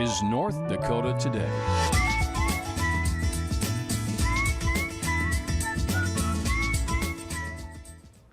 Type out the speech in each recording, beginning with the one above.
is North Dakota Today.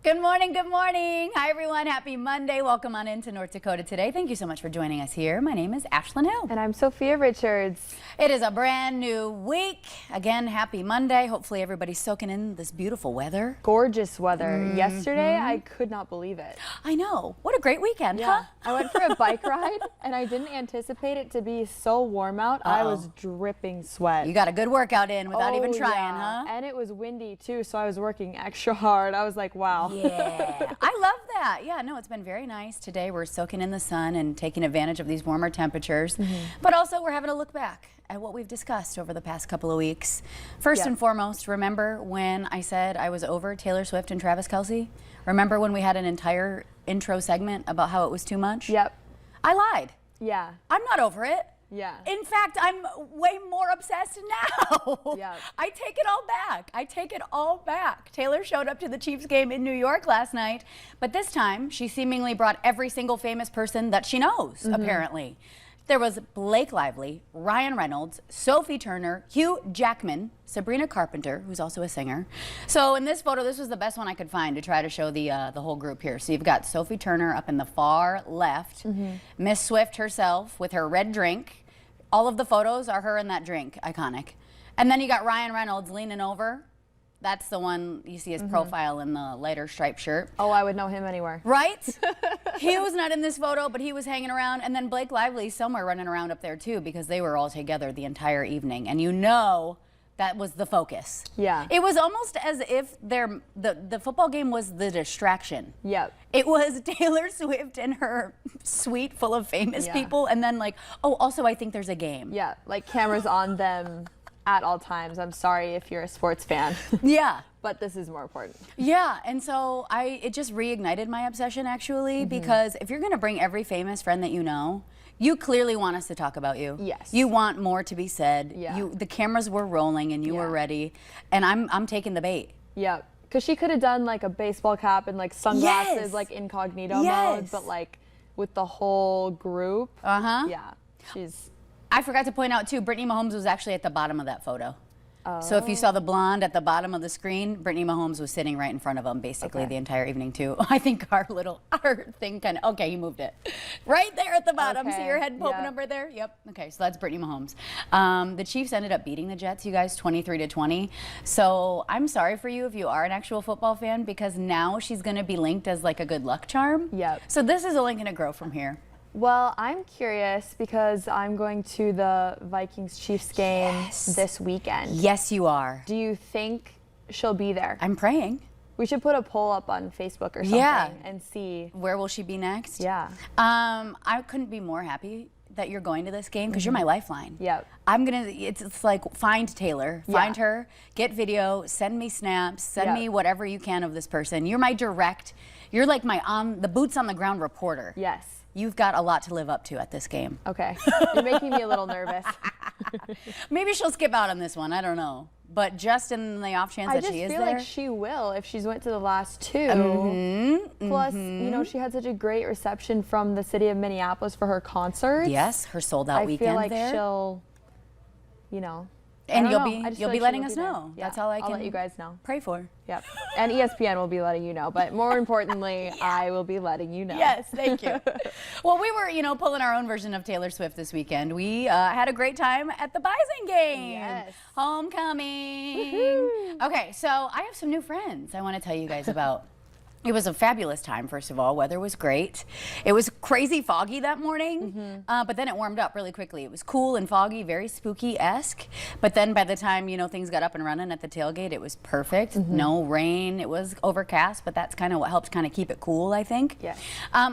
Good morning, good morning. Hi everyone, happy Monday. Welcome on into North Dakota Today. Thank you so much for joining us here. My name is Ashlyn Hill. And I'm Sophia Richards. It is a brand new week. Again, happy Monday. Hopefully everybody's soaking in this beautiful weather. Gorgeous weather. Yesterday, I could not believe it. I know. What a great weekend, huh? I went for a bike ride and I didn't anticipate it to be so warm out. I was dripping sweat. You got a good workout in without even trying, huh? And it was windy too, so I was working extra hard. I was like, wow. Yeah, I love that. Yeah, no, it's been very nice today. We're soaking in the sun and taking advantage of these warmer temperatures. But also we're having a look back at what we've discussed over the past couple of weeks. First and foremost, remember when I said I was over Taylor Swift and Travis Kelce? Remember when we had an entire intro segment about how it was too much? Yep. I lied. Yeah. I'm not over it. Yeah. In fact, I'm way more obsessed now. Yeah. I take it all back. I take it all back. Taylor showed up to the Chiefs game in New York last night, but this time she seemingly brought every single famous person that she knows, apparently. There was Blake Lively, Ryan Reynolds, Sophie Turner, Hugh Jackman, Sabrina Carpenter, who's also a singer. So in this photo, this was the best one I could find to try to show the whole group here. So you've got Sophie Turner up in the far left, Miss Swift herself with her red drink. All of the photos are her in that drink, iconic. And then you got Ryan Reynolds leaning over. That's the one you see his profile in the lighter striped shirt. Oh, I would know him anywhere. Right? He was not in this photo, but he was hanging around. And then Blake Lively somewhere running around up there too, because they were all together the entire evening. And you know that was the focus. Yeah. It was almost as if the football game was the distraction. Yep. It was Taylor Swift and her suite full of famous people. And then like, oh, also I think there's a game. Yeah, like cameras on them at all times. I'm sorry if you're a sports fan. Yeah. But this is more important. Yeah, and so it just reignited my obsession actually, because if you're gonna bring every famous friend that you know, you clearly want us to talk about you. Yes. You want more to be said. Yeah. The cameras were rolling and you were ready, and I'm taking the bait. Yeah, because she could have done like a baseball cap and like sunglasses, like incognito mode, but like with the whole group. Yeah, she's. I forgot to point out too, Brittany Mahomes was actually at the bottom of that photo. So if you saw the blonde at the bottom of the screen, Brittany Mahomes was sitting right in front of him basically the entire evening too. I think our thing kind of, okay, you moved it. Right there at the bottom. See your head poking up right there? Yep. Okay, so that's Brittany Mahomes. The Chiefs ended up beating the Jets, you guys, 23-20. So I'm sorry for you if you are an actual football fan, because now she's going to be linked as like a good luck charm. Yep. So this is only going to grow from here. Well, I'm curious because I'm going to the Vikings-Chiefs game this weekend. Yes, you are. Do you think she'll be there? I'm praying. We should put a poll up on Facebook or something and see. Where will she be next? Yeah. I couldn't be more happy that you're going to this game, because you're my lifeline. Yep. I'm gonna, it's like, find Taylor, find her, get video, send me snaps, send me whatever you can of this person. You're my direct, you're like my the boots on the ground reporter. Yes. You've got a lot to live up to at this game. Okay. You're making me a little nervous. Maybe she'll skip out on this one, I don't know. But just in the off chance that she is there. I just feel like she will if she's went to the last two. Plus, you know, she had such a great reception from the city of Minneapolis for her concert. Yes, her sold out weekend there. I feel like she'll, you know. And you'll be letting us know. Yeah, that's all I can I'll let you guys know. Pray for. Yep. And ESPN will be letting you know. But more importantly, I will be letting you know. Yes, thank you. Well, we were, you know, pulling our own version of Taylor Swift this weekend. We had a great time at the Bison game. Yes. Homecoming. Okay, so I have some new friends I want to tell you guys about. It was a fabulous time, first of all. Weather was great. It was crazy foggy that morning, but then it warmed up really quickly. It was cool and foggy, very spooky-esque. But then by the time, you know, things got up and running at the tailgate, it was perfect. No rain. It was overcast, but that's kind of what helped kind of keep it cool, I think. Yeah.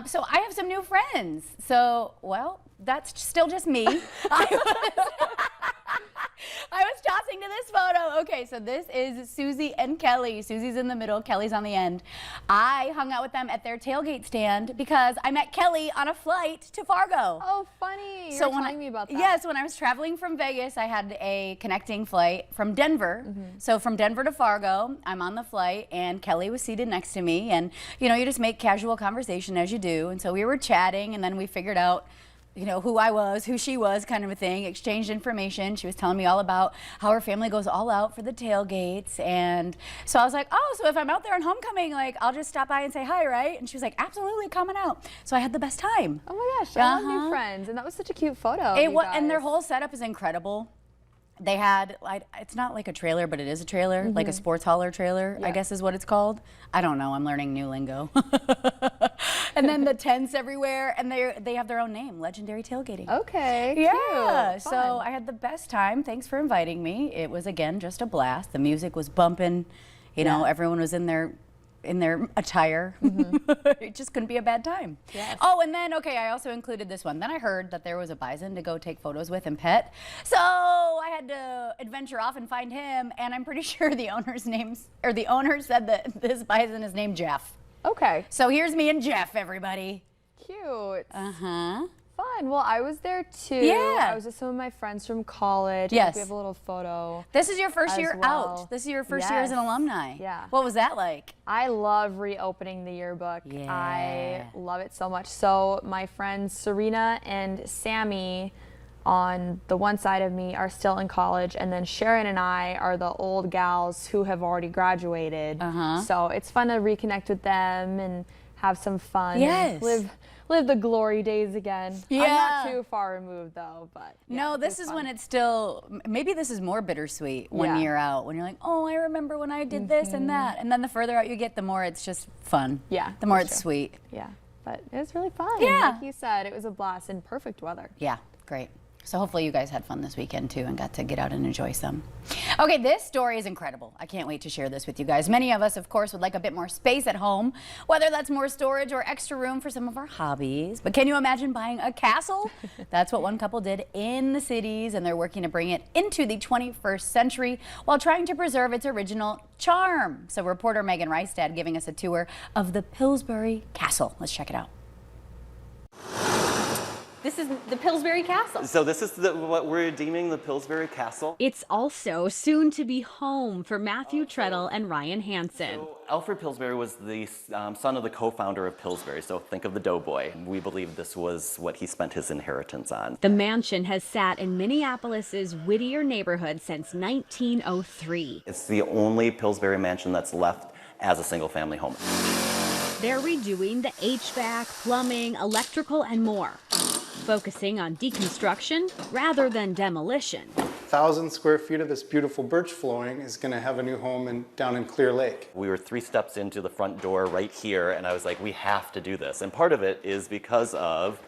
So I have some new friends. So, well, that's still just me. I was tossing to this photo. Okay, so this is Susie and Kelly. Susie's in the middle, Kelly's on the end. I hung out with them at their tailgate stand because I met Kelly on a flight to Fargo. Oh, funny. You were telling me about that. Yes, when I was traveling from Vegas, I had a connecting flight from Denver. So from Denver to Fargo, I'm on the flight, and Kelly was seated next to me. And, you know, you just make casual conversation as you do. And so we were chatting, and then we figured out who I was, who she was, kind of a thing, exchanged information. She was telling me all about how her family goes all out for the tailgates. And so I was like, oh, so if I'm out there on homecoming, like, I'll just stop by and say hi, right? And she was like, absolutely, coming out. So I had the best time. Oh my gosh, I love new friends. And that was such a cute photo. And their whole setup is incredible. They had, it's not like a trailer, but it is a trailer, like a sports hauler trailer, I guess is what it's called. I don't know, I'm learning new lingo. And then the tents everywhere, and they have their own name, Legendary Tailgating. Okay, yeah, cute. So I had the best time. Thanks for inviting me. It was, again, just a blast. The music was bumping. Everyone was in their attire. It just couldn't be a bad time. Yes. Oh, and then, I also included this one. Then I heard that there was a bison to go take photos with and pet. So I had to adventure off and find him, and I'm pretty sure the owner said that this bison is named Jeff. Okay. So here's me and Jeff, everybody. Cute. Uh-huh. Fun. Well, I was there too. Yeah. I was with some of my friends from college. Yes. We have a little photo. This is your first year well. out. This is your first year as an alumni. Yeah. What was that like? I love reopening the yearbook. Yeah. I love it so much. So my friends Serena and Sammy on the one side of me are still in college, and then Sharon and I are the old gals who have already graduated. So it's fun to reconnect with them and have some fun. Yes. And live the glory days again. Yeah. I'm not too far removed though, but yeah, no, this is when it's still, maybe this is more bittersweet one year out, when you're like, oh, I remember when I did this and that. And then the further out you get, the more it's just fun. Yeah. The more it's sweet. Yeah. But it was really fun. Yeah. Like you said, it was a blast in perfect weather. Yeah, great. So hopefully you guys had fun this weekend too and got to get out and enjoy some. Okay, this story is incredible. I can't wait to share this with you guys. Many of us, of course, would like a bit more space at home, whether that's more storage or extra room for some of our hobbies. But can you imagine buying a castle? That's what one couple did in the cities, and they're working to bring it into the 21st century while trying to preserve its original charm. So reporter Megan Reistad giving us a tour of the Pillsbury Castle. Let's check it out. This is the Pillsbury Castle. So this is what we're deeming the Pillsbury Castle. It's also soon to be home for Matthew Treadle and Ryan Hansen. So Alfred Pillsbury was the son of the co-founder of Pillsbury, so think of the Doughboy. We believe this was what he spent his inheritance on. The mansion has sat in Minneapolis's Whittier neighborhood since 1903. It's the only Pillsbury mansion that's left as a single-family home. They're redoing the HVAC, plumbing, electrical, and more, focusing on deconstruction rather than demolition. 1,000 square feet of this beautiful birch flooring is going to have a new home down in Clear Lake. We were 3 steps into the front door right here, and I was like, we have to do this. And part of it is because of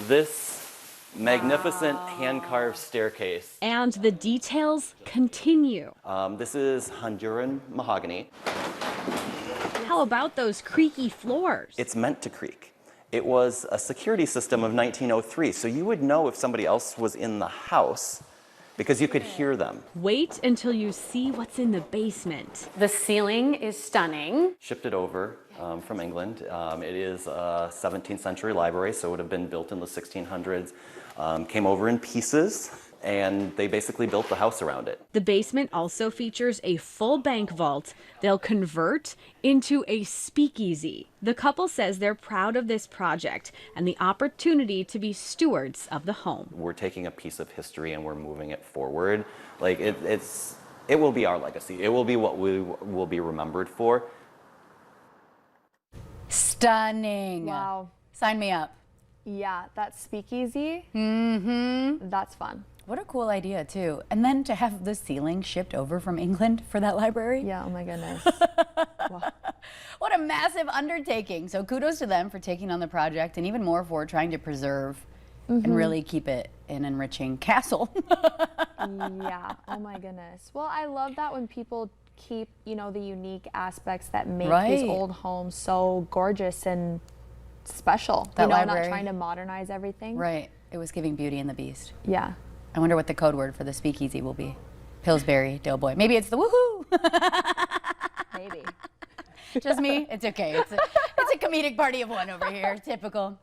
this magnificent hand-carved staircase. And the details continue. This is Honduran mahogany. How about those creaky floors? It's meant to creak. It was a security system of 1903, so you would know if somebody else was in the house because you could hear them. Wait until you see what's in the basement. The ceiling is stunning. Shipped it over from England. It is a 17th century library, so it would have been built in the 1600s. Came over in pieces, and they basically built the house around it. The basement also features a full bank vault they'll convert into a speakeasy. The couple says they're proud of this project and the opportunity to be stewards of the home. We're taking a piece of history and we're moving it forward. Like it will be our legacy. It will be what we will be remembered for. Stunning. Wow. Sign me up. Yeah, that speakeasy. That's fun. What a cool idea, too. And then to have the ceiling shipped over from England for that library. Yeah, oh my goodness. Wow. What a massive undertaking. So kudos to them for taking on the project, and even more for trying to preserve and really keep it an enriching castle. Yeah, oh my goodness. Well, I love that when people keep, the unique aspects that make these old homes so gorgeous and special. That not library. trying to modernize everything. Right. It was giving Beauty and the Beast. Yeah. I wonder what the code word for the speakeasy will be. Pillsbury Doughboy. Maybe it's the woohoo. Maybe. Just me? It's okay. It's a comedic party of one over here. Typical.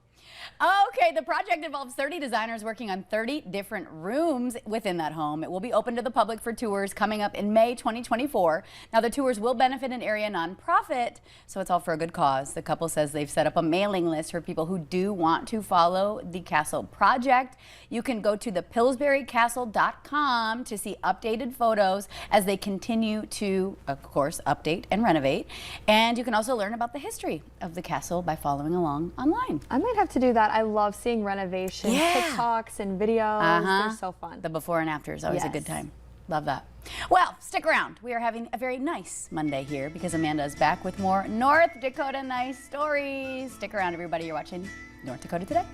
Okay, the project involves 30 designers working on 30 different rooms within that home. It will be open to the public for tours coming up in May 2024. Now, the tours will benefit an area nonprofit, so it's all for a good cause. The couple says they've set up a mailing list for people who do want to follow the castle project. You can go to thepillsburycastle.com to see updated photos as they continue to, of course, update and renovate. And you can also learn about the history of the castle by following along online. I might have to do that. I love seeing renovations, TikToks and videos. They're so fun. The before and after is always a Yes. good time. Love that. Well, stick around. We are having a very nice Monday here because Amanda is back with more North Dakota nice stories. Stick around, everybody. You're watching North Dakota Today.